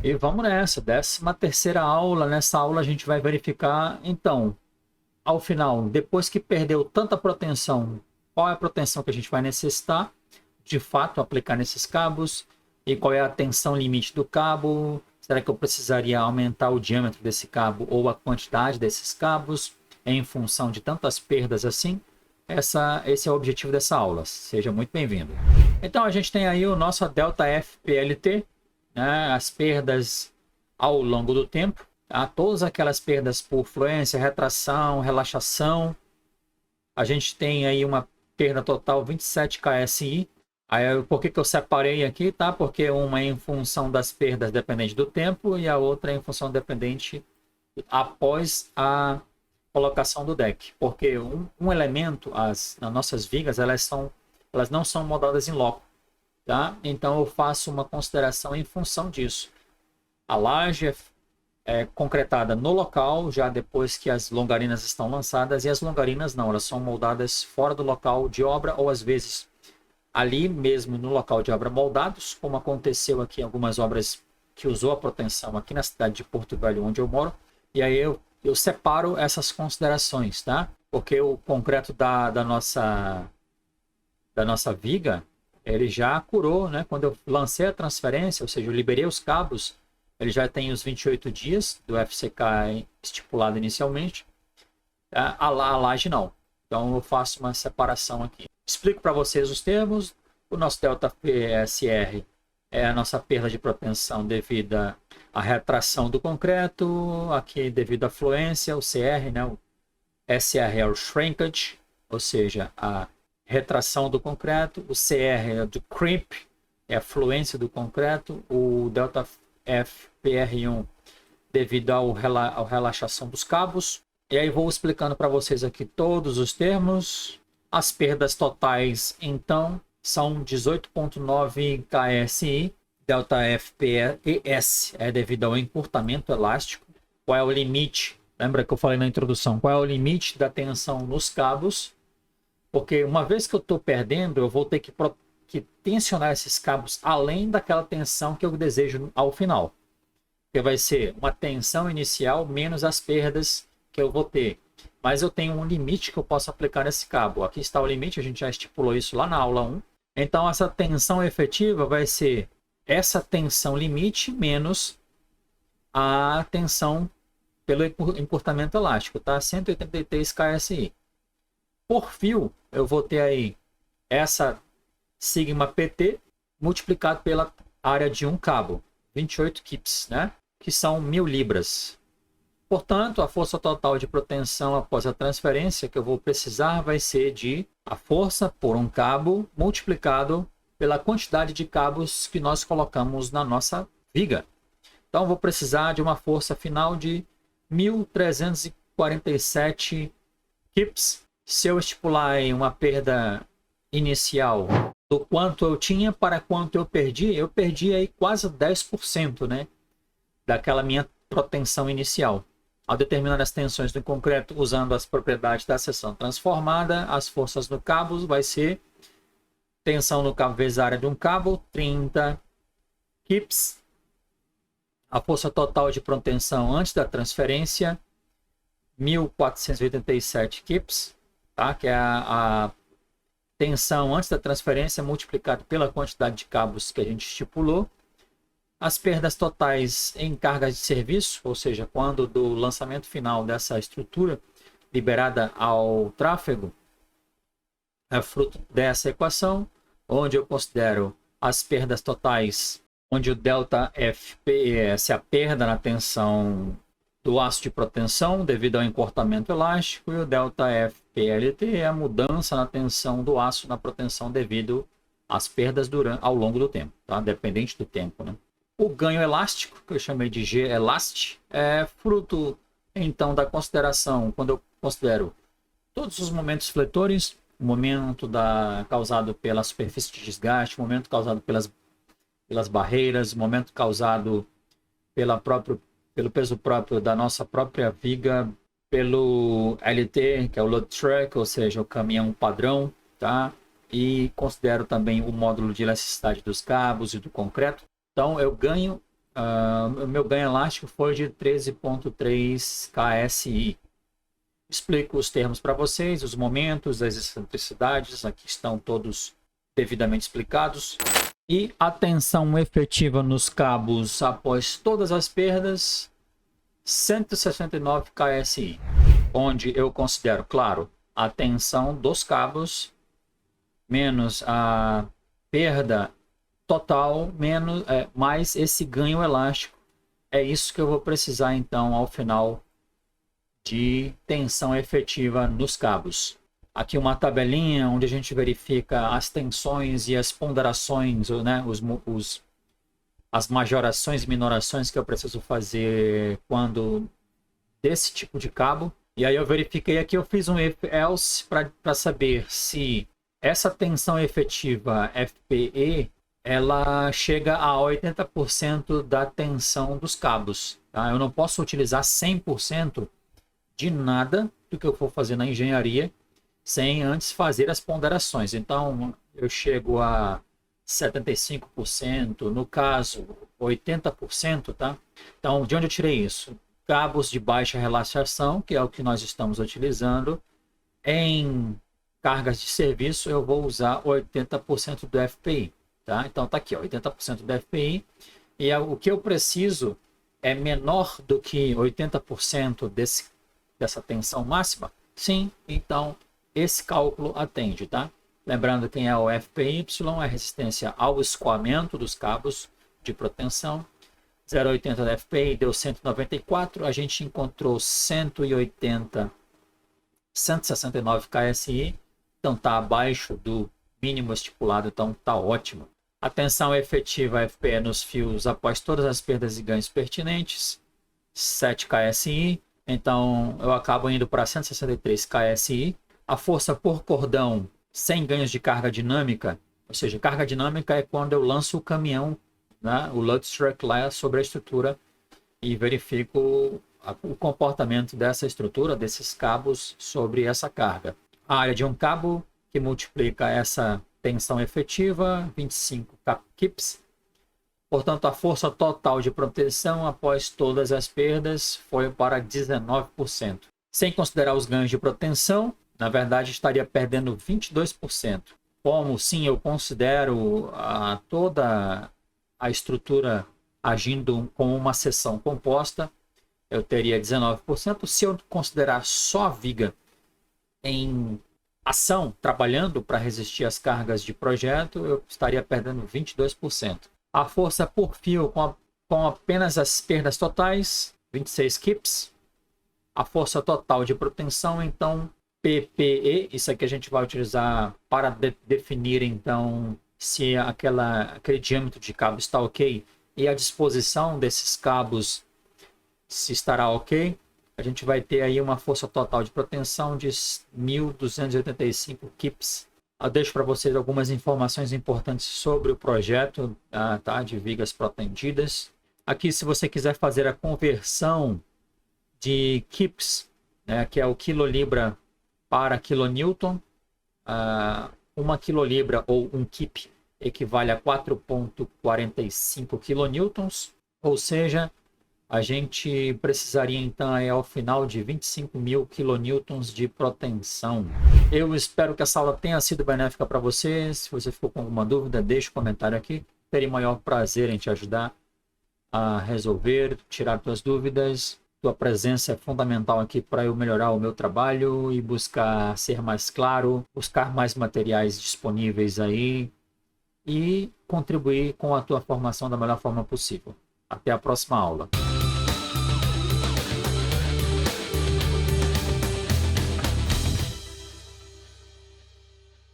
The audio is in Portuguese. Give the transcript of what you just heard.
E vamos nessa, 13ª aula. Nessa aula a gente vai verificar, então, ao final, depois que perdeu tanta proteção, qual é a proteção que a gente vai necessitar, de fato, aplicar nesses cabos, e qual é a tensão limite do cabo. Será que eu precisaria aumentar o diâmetro desse cabo ou a quantidade desses cabos em função de tantas perdas assim? Esse é o objetivo dessa aula. Seja muito bem-vindo. Então, a gente tem aí o nosso ΔF PLT, né? As perdas ao longo do tempo. Tá? Todas aquelas perdas por fluência, retração, relaxação. A gente tem aí uma perda total 27 KSI. Aí, por que eu separei aqui, tá? Porque uma é em função das perdas dependente do tempo e a outra é em função dependente após a colocação do deck. Porque um elemento, as nossas vigas, elas não são moldadas em loco, tá? Então eu faço uma consideração em função disso. A laje é concretada no local, já depois que as longarinas estão lançadas, e as longarinas não, elas são moldadas fora do local de obra, ou às vezes ali mesmo no local de obra moldados, como aconteceu aqui em algumas obras que usou a proteção aqui na cidade de Porto Velho, onde eu moro. E aí eu separo essas considerações, tá? Porque o concreto da nossa viga, ele já curou, né? Quando eu lancei a transferência, ou seja, eu liberei os cabos, ele já tem os 28 dias do FCK estipulado inicialmente. Tá? A laje não. Então eu faço uma separação aqui. Explico para vocês os termos. O nosso ΔPSR é a nossa perda de propensão devido à retração do concreto, aqui devido à fluência, o CR, né? O SR é o shrinkage, ou seja, a retração do concreto, o CR é do crimp, é a fluência do concreto, o ΔFPR1 devido ao relaxação dos cabos. E aí vou explicando para vocês aqui todos os termos. As perdas totais, então, são 18,9 KSI. ΔFPES é devido ao encurtamento elástico. Qual é o limite? Lembra que eu falei na introdução? Qual é o limite da tensão nos cabos? Porque uma vez que eu estou perdendo, eu vou ter que tensionar esses cabos além daquela tensão que eu desejo ao final. Que vai ser uma tensão inicial menos as perdas que eu vou ter. Mas eu tenho um limite que eu posso aplicar nesse cabo. Aqui está o limite, a gente já estipulou isso lá na aula 1. Então, essa tensão efetiva vai ser essa tensão limite menos a tensão pelo encurtamento elástico, tá? 183 KSI. Por fio, eu vou ter aí essa sigma PT multiplicado pela área de um cabo, 28 kips, né? Que são 1000 libras. Portanto, a força total de proteção após a transferência que eu vou precisar vai ser de a força por um cabo multiplicado pela quantidade de cabos que nós colocamos na nossa viga. Então, eu vou precisar de uma força final de 1.347 kips. Se eu estipular em uma perda inicial do quanto eu tinha para quanto eu perdi aí quase 10%, né, daquela minha proteção inicial. Ao determinar as tensões do concreto usando as propriedades da seção transformada, as forças no cabo vai ser tensão no cabo vezes a área de um cabo, 30 kips. A força total de proteção antes da transferência, 1.487 kips, tá? Que é a tensão antes da transferência multiplicado pela quantidade de cabos que a gente estipulou. As perdas totais em cargas de serviço, ou seja, quando do lançamento final dessa estrutura liberada ao tráfego, é fruto dessa equação, onde eu considero as perdas totais, onde o ΔFPES é a perda na tensão do aço de proteção devido ao encurtamento elástico, e o ΔFPLT é a mudança na tensão do aço na proteção devido às perdas ao longo do tempo, tá? Dependente do tempo, né? O ganho elástico, que eu chamei de G-elast, é fruto, então, da consideração, quando eu considero todos os momentos fletores, o momento causado pela superfície de desgaste, o momento causado pelas barreiras, o momento causado pelo peso próprio da nossa própria viga, pelo LT, que é o load truck, ou seja, o caminhão padrão, tá? E considero também o módulo de elasticidade dos cabos e do concreto. Então, eu ganho O meu ganho elástico foi de 13,3 KSI. Explico os termos para vocês, os momentos, as excentricidades, aqui estão todos devidamente explicados. E a tensão efetiva nos cabos após todas as perdas, 169 KSI, onde eu considero, claro, a tensão dos cabos menos a perda total, menos, mais esse ganho elástico. É isso que eu vou precisar, então, ao final de tensão efetiva nos cabos. Aqui uma tabelinha onde a gente verifica as tensões e as ponderações, né, as majorações e minorações que eu preciso fazer quando desse tipo de cabo. E aí eu verifiquei aqui, eu fiz um if else para saber se essa tensão efetiva FPE ela chega a 80% da tensão dos cabos. Tá? Eu não posso utilizar 100% de nada do que eu for fazer na engenharia sem antes fazer as ponderações. Então eu chego a 75%, no caso 80%, tá? Então de onde eu tirei isso? Cabos de baixa relaxação, que é o que nós estamos utilizando. Em cargas de serviço eu vou usar 80% do FPI, tá? Então tá aqui, ó, 80% do FPI, e o que eu preciso é menor do que 80% dessa tensão máxima? Sim, então esse cálculo atende, tá? Lembrando quem é o FPY, é a resistência ao escoamento dos cabos de proteção. 0,80 da FPI deu 194, a gente encontrou 169 KSI, então está abaixo do mínimo estipulado, então está ótimo. A tensão efetiva FPE nos fios após todas as perdas e ganhos pertinentes, 7 KSI, então eu acabo indo para 163 KSI. A força por cordão sem ganhos de carga dinâmica, ou seja, carga dinâmica é quando eu lanço o caminhão, né, o load truck lá sobre a estrutura e verifico o comportamento dessa estrutura, desses cabos sobre essa carga. A área de um cabo que multiplica essa tensão efetiva, 25 kips. Portanto, a força total de proteção após todas as perdas foi para 19%. Sem considerar os ganhos de proteção, na verdade estaria perdendo 22%. Como sim eu considero toda a estrutura agindo como uma seção composta, eu teria 19%. Se eu considerar só a viga em ação, trabalhando para resistir às cargas de projeto, eu estaria perdendo 22%. A força por fio com apenas as perdas totais, 26 kips. A força total de proteção, então, PPE, isso aqui a gente vai utilizar para definir, então, se aquele diâmetro de cabo está ok e a disposição desses cabos se estará ok. A gente vai ter aí uma força total de proteção de 1.285 kips. Eu deixo para vocês algumas informações importantes sobre o projeto, tá, de vigas protendidas. Aqui, se você quiser fazer a conversão de kips, né, que é o quilolibra para quilonewton, uma quilolibra ou um kip equivale a 4,45 quilonewtons, ou seja, a gente precisaria então ao final de 25.000 quilonewtons de proteção. Eu espero que essa aula tenha sido benéfica para você. Se você ficou com alguma dúvida, deixe um comentário aqui. Terei maior prazer em te ajudar a resolver, tirar suas dúvidas. Tua presença é fundamental aqui para eu melhorar o meu trabalho e buscar ser mais claro, buscar mais materiais disponíveis aí e contribuir com a tua formação da melhor forma possível. Até a próxima aula.